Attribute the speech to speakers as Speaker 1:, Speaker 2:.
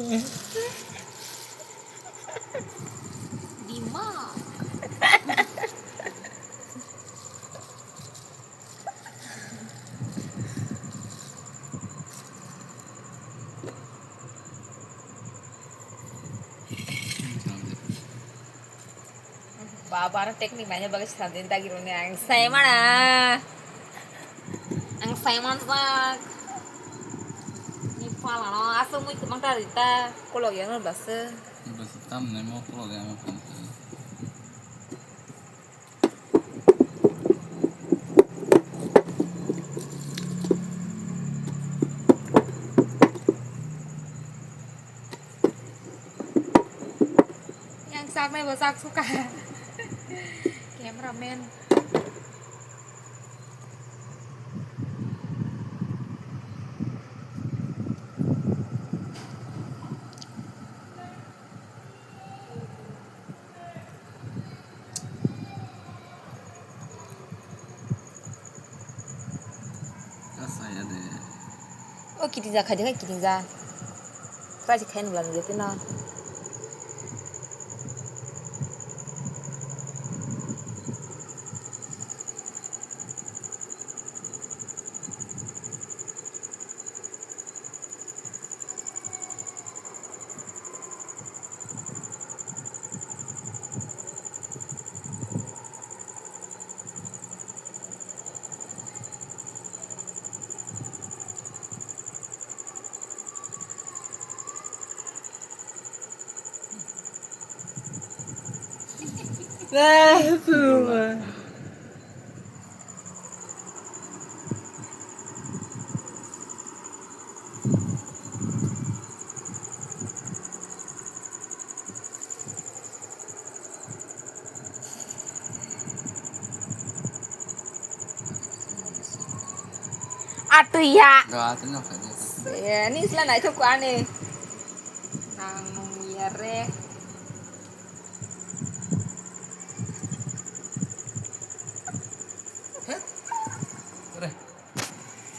Speaker 1: Dima. Bapak teknik banyak bagus santin tak kira ang saya mana ang saya mansak ni pala no aso muy kumang tarita kalau yang no basa
Speaker 2: basta tam ne mo programa kan
Speaker 1: yang sak này vừa sak suka cameraman
Speaker 2: saya deh
Speaker 1: oh kiting za khajang kiting za pra chỉ khen lần gitu no
Speaker 3: Puma.
Speaker 1: atu ya
Speaker 2: gak ada no kan
Speaker 1: ya ini selain itu ku aneh nang yare